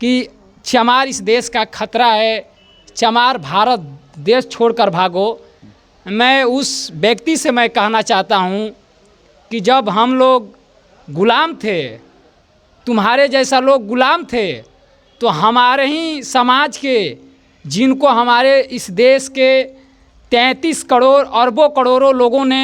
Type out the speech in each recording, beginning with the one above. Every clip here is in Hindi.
कि चमार इस देश का खतरा है, चमार भारत देश छोड़कर भागो। मैं उस व्यक्ति से मैं कहना चाहता हूँ कि जब हम लोग गुलाम थे, तुम्हारे जैसा लोग गुलाम थे, तो हमारे ही समाज के, जिनको हमारे इस देश के 33 करोड़ अरबों करोड़ों लोगों ने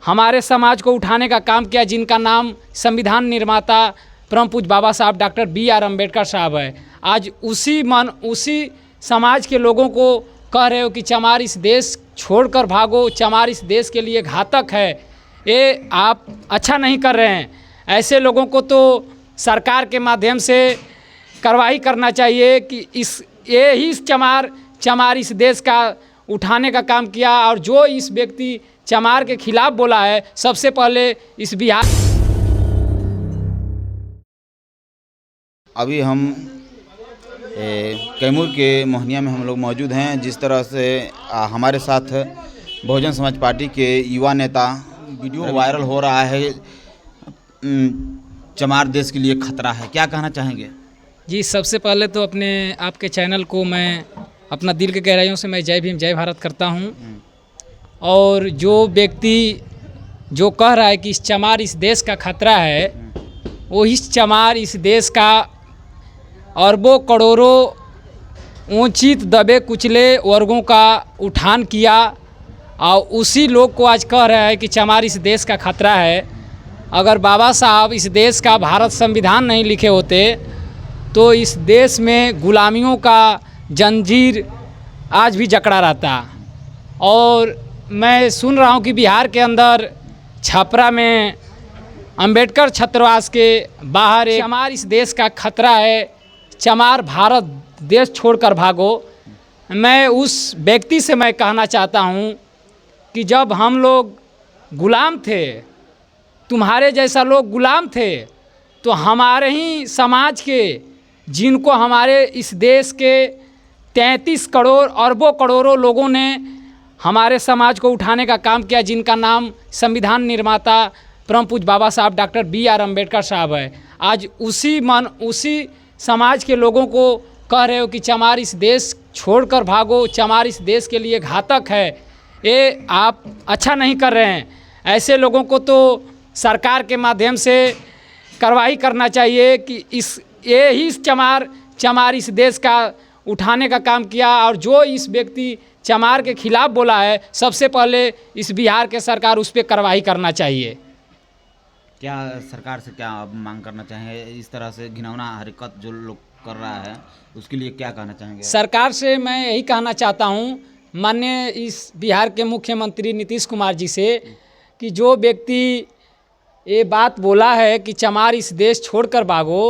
हमारे समाज को उठाने का काम किया, जिनका नाम संविधान निर्माता परम पूज्य बाबा साहब डॉक्टर B.R. अम्बेडकर साहब है। आज उसी समाज के लोगों को कह रहे हो कि चमार इस देश छोड़कर भागो, चमार इस देश के लिए घातक है। ये आप अच्छा नहीं कर रहे हैं। ऐसे लोगों को तो सरकार के माध्यम से कार्रवाई करना चाहिए कि ये ही चमार इस देश का उठाने का काम किया, और जो इस व्यक्ति चमार के खिलाफ बोला है, सबसे पहले इस बिहार। अभी हम कैमूर के मोहनिया में हम लोग मौजूद हैं। जिस तरह से हमारे साथ बहुजन समाज पार्टी के युवा नेता, वीडियो वायरल हो रहा है, चमार देश के लिए खतरा है, क्या कहना चाहेंगे? जी, सबसे पहले तो अपने आपके चैनल को मैं अपना दिल के गहराइयों से मैं जय भीम जय भारत करता हूं। और जो व्यक्ति जो कह रहा है कि इस चमार इस देश का खतरा है, वो इस चमार इस देश का अरबों करोड़ों वंचित दबे कुचले वर्गों का उठान किया, और उसी लोग को आज कह रहा है कि चमार इस देश का खतरा है। अगर बाबा साहब इस देश का भारत संविधान नहीं लिखे होते तो इस देश में गुलामियों का जंजीर आज भी जकड़ा रहता। और मैं सुन रहा हूँ कि बिहार के अंदर छपरा में अंबेडकर छात्रावास के बाहर चमार इस देश का खतरा है, चमार भारत देश छोड़कर भागो। मैं उस व्यक्ति से मैं कहना चाहता हूँ कि जब हम लोग गुलाम थे, तुम्हारे जैसा लोग गुलाम थे, तो हमारे ही समाज के, जिनको हमारे इस देश के 33 करोड़ अरबों करोड़ों लोगों ने हमारे समाज को उठाने का काम किया, जिनका नाम संविधान निर्माता परम पूज्य बाबा साहब डॉक्टर B.R. अम्बेडकर साहब है। आज उसी समाज के लोगों को कह रहे हो कि चमार इस देश छोड़कर भागो, चमार इस देश के लिए घातक है। ये आप अच्छा नहीं कर रहे हैं। ऐसे लोगों को तो सरकार के माध्यम से कार्रवाई करना चाहिए कि ये ही चमार इस देश का उठाने का काम किया, और जो इस व्यक्ति चमार के खिलाफ बोला है, सबसे पहले इस बिहार के सरकार उस पर कार्रवाई करना चाहिए। क्या सरकार से क्या आप मांग करना चाहेंगे? इस तरह से घिनौना हरकत जो लोग कर रहा है, उसके लिए क्या कहना चाहेंगे? सरकार से मैं यही कहना चाहता हूँ, माननीय इस बिहार के मुख्यमंत्री नीतीश कुमार जी से, कि जो व्यक्ति ये बात बोला है कि चमार इस देश छोड़कर भागो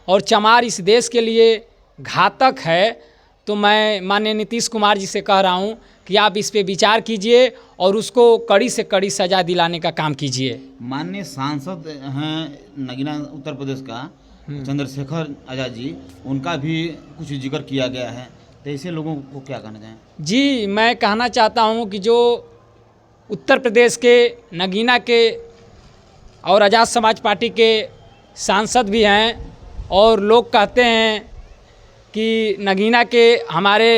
और चमार इस देश के लिए घातक है, तो मैं माननीय नीतीश कुमार जी से कह रहा हूँ कि आप इस पे विचार कीजिए और उसको कड़ी से कड़ी सज़ा दिलाने का काम कीजिए। माननीय सांसद हैं नगीना उत्तर प्रदेश का चंद्रशेखर आज़ाद जी, उनका भी कुछ जिक्र किया गया है, तो ऐसे लोगों को क्या कहना चाहें? जी, मैं कहना चाहता हूँ कि जो उत्तर प्रदेश के नगीना के और आज़ाद समाज पार्टी के सांसद भी हैं, और लोग कहते हैं कि नगीना के हमारे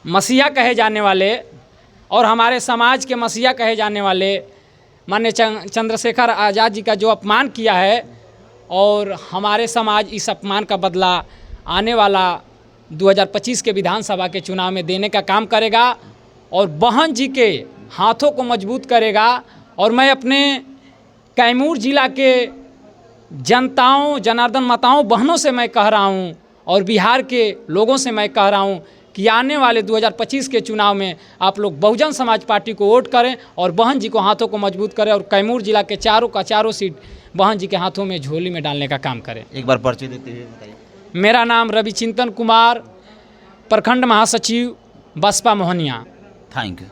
मसीहा कहे जाने वाले और हमारे समाज के मसीहा कहे जाने वाले माननीय चंद्रशेखर आज़ाद जी का जो अपमान किया है, और हमारे समाज इस अपमान का बदला आने वाला 2025 के विधानसभा के चुनाव में देने का काम करेगा, और बहन जी के हाथों को मजबूत करेगा। और मैं अपने कैमूर जिला के जनताओं, जनार्दन माताओं, बहनों से मैं कह रहा हूँ, और बिहार के लोगों से मैं कह रहा हूँ कि आने वाले 2025 के चुनाव में आप लोग बहुजन समाज पार्टी को वोट करें और बहन जी को हाथों को मजबूत करें, और कैमूर जिला के चारों सीट बहन जी के हाथों में झोली में डालने का काम करें। एक बार परिचय देते हुए बताइए। मेरा नाम रविचिंतन कुमार, प्रखंड महासचिव बसपा मोहनिया। Thank you.